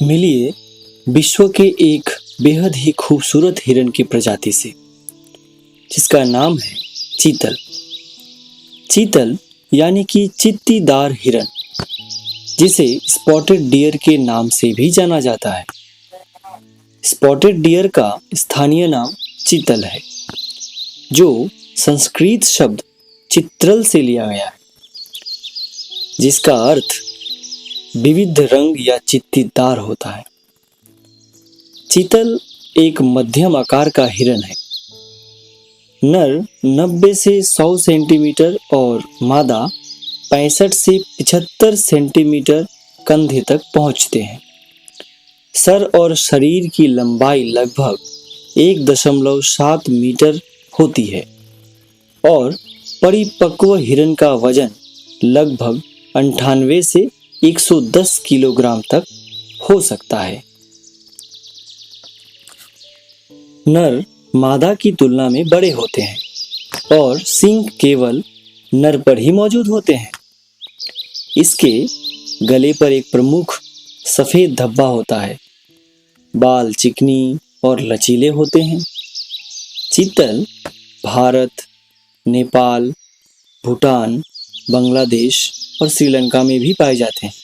मिलिए विश्व के एक बेहद ही खूबसूरत हिरन की प्रजाति से, जिसका नाम है चीतल। चीतल यानी कि चित्तीदार हिरन, जिसे स्पॉटेड डियर के नाम से भी जाना जाता है। स्पॉटेड डियर का स्थानीय नाम चीतल है, जो संस्कृत शब्द चित्रल से लिया गया है, जिसका अर्थ विविध रंग या चित्तीदार होता है। चीतल एक मध्यम आकार का हिरन है। नर 90 से 100 सेंटीमीटर और मादा 65 से 75 सेंटीमीटर कंधे तक पहुंचते हैं। सर और शरीर की लंबाई लगभग 1.7 मीटर होती है और परिपक्व हिरन का वजन लगभग 98 से 110 किलोग्राम तक हो सकता है। नर मादा की तुलना में बड़े होते हैं और सींग केवल नर पर ही मौजूद होते हैं। इसके गले पर एक प्रमुख सफेद धब्बा होता है। बाल चिकनी और लचीले होते हैं। चीतल भारत, नेपाल, भूटान, बांग्लादेश और श्रीलंका में भी पाए जाते हैं।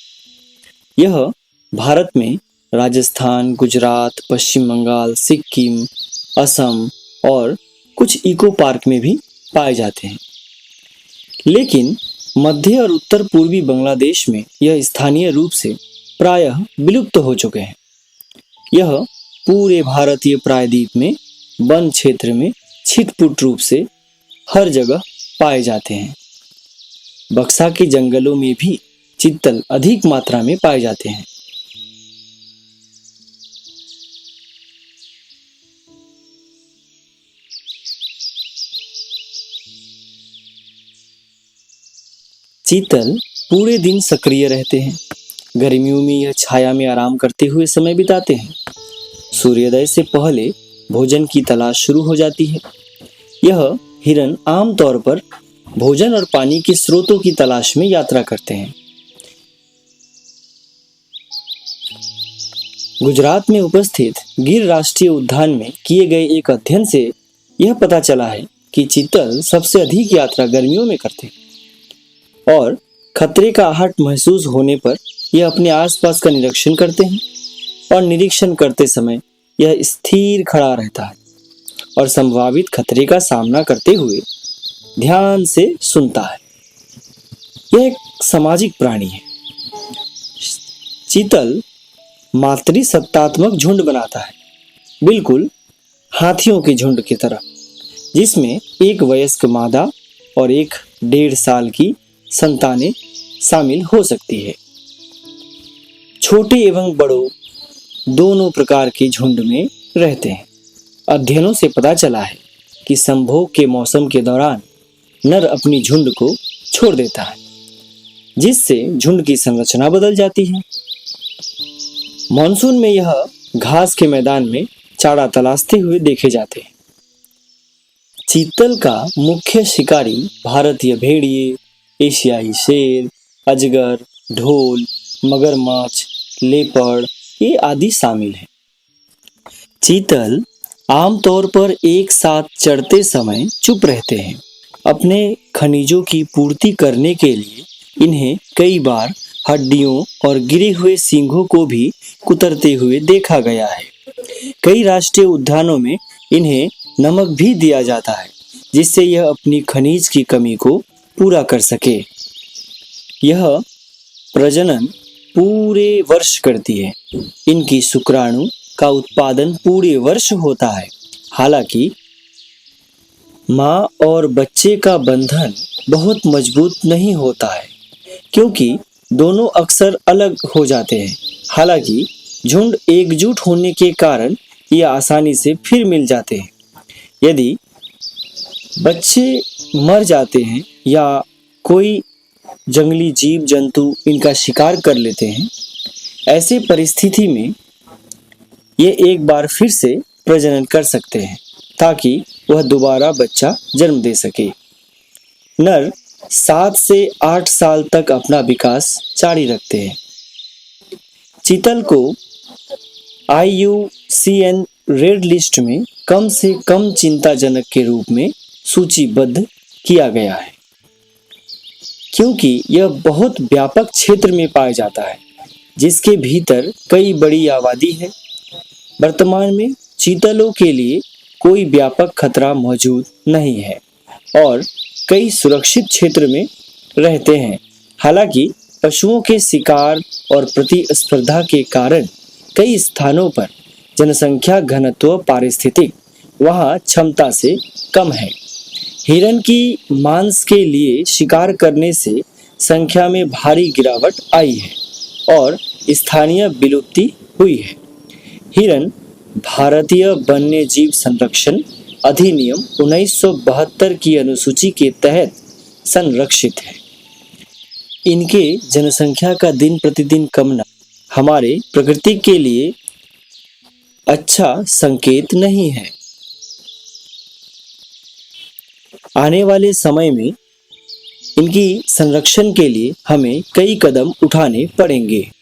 यह भारत में राजस्थान, गुजरात, पश्चिम बंगाल, सिक्किम, असम और कुछ इको पार्क में भी पाए जाते हैं। लेकिन मध्य और उत्तर पूर्वी बांग्लादेश में यह स्थानीय रूप से प्रायः विलुप्त हो चुके हैं। यह पूरे भारतीय प्रायद्वीप में वन क्षेत्र में छिटपुट रूप से हर जगह पाए जाते हैं। बक्सा के जंगलों में भी चीतल अधिक मात्रा में पाए जाते हैं। चीतल पूरे दिन सक्रिय रहते हैं। गर्मियों में यह छाया में आराम करते हुए समय बिताते हैं। सूर्योदय से पहले भोजन की तलाश शुरू हो जाती है। यह हिरन आमतौर पर भोजन और पानी के स्रोतों की तलाश में यात्रा करते हैं। गुजरात में उपस्थित गिर राष्ट्रीय उद्यान में किए गए एक अध्ययन से यह पता चला है कि चीतल सबसे अधिक यात्रा गर्मियों में करते हैं और खतरे का आहट महसूस होने पर यह अपने आसपास का निरीक्षण करते हैं और निरीक्षण करते समय यह स्थिर खड़ा रहता है और संभावित खतरे का सामना करते हुए ध्यान से सुनता है। यह एक सामाजिक प्राणी है। चीतल मातृसत्तात्मक झुंड बनाता है, बिल्कुल हाथियों के झुंड की तरह, जिसमें एक वयस्क मादा और एक 1.5 साल की संतानें शामिल हो सकती है। छोटे एवं बड़ों दोनों प्रकार के झुंड में रहते हैं। अध्ययनों से पता चला है कि संभोग के मौसम के दौरान नर अपनी झुंड को छोड़ देता है, जिससे झुंड की संरचना बदल जाती है। मॉनसून में यह घास के मैदान में चारा तलाशते हुए देखे जाते हैं। चीतल का मुख्य शिकारी भारतीय भेड़िए, एशियाई शेर, अजगर, ढोल, मगरमच्छ, लेपर्ड ये आदि शामिल हैं। चीतल आमतौर पर एक साथ चरते समय चुप रहते हैं। अपने खनिजों की पूर्ति करने के लिए इन्हें कई बार हड्डियों और गिरे हुए सींगों को भी कुतरते हुए देखा गया है। कई राष्ट्रीय उद्यानों में इन्हें नमक भी दिया जाता है, जिससे यह अपनी खनिज की कमी को पूरा कर सके। यह प्रजनन पूरे वर्ष करती है। इनकी शुक्राणु का उत्पादन पूरे वर्ष होता है। हालांकि माँ और बच्चे का बंधन बहुत मजबूत नहीं होता है, क्योंकि दोनों अक्सर अलग हो जाते हैं। हालांकि झुंड एकजुट होने के कारण ये आसानी से फिर मिल जाते हैं। यदि बच्चे मर जाते हैं या कोई जंगली जीव जंतु इनका शिकार कर लेते हैं, ऐसे परिस्थिति में ये एक बार फिर से प्रजनन कर सकते हैं ताकि वह दोबारा बच्चा जन्म दे सके। नर 7 से 8 साल तक अपना विकास जारी रखते हैं। चीतल को IUCN रेड लिस्ट में कम से कम चिंताजनक के रूप में सूचीबद्ध किया गया है, क्योंकि यह बहुत व्यापक क्षेत्र में पाया जाता है जिसके भीतर कई बड़ी आबादी है। वर्तमान में चीतलों के लिए कोई व्यापक खतरा मौजूद नहीं है और कई सुरक्षित क्षेत्र में रहते हैं। हालांकि पशुओं के शिकार और प्रतिस्पर्धा के कारण कई स्थानों पर जनसंख्या घनत्व पारिस्थितिक वहाँ क्षमता से कम है। हिरन की मांस के लिए शिकार करने से संख्या में भारी गिरावट आई है और स्थानीय विलुप्ति हुई है। हिरन भारतीय वन्यजीव संरक्षण अधिनियम 1972 की अनुसूची के तहत संरक्षित है। इनके जनसंख्या का दिन प्रतिदिन कमना हमारे प्रकृति के लिए अच्छा संकेत नहीं है। आने वाले समय में इनकी संरक्षण के लिए हमें कई कदम उठाने पड़ेंगे।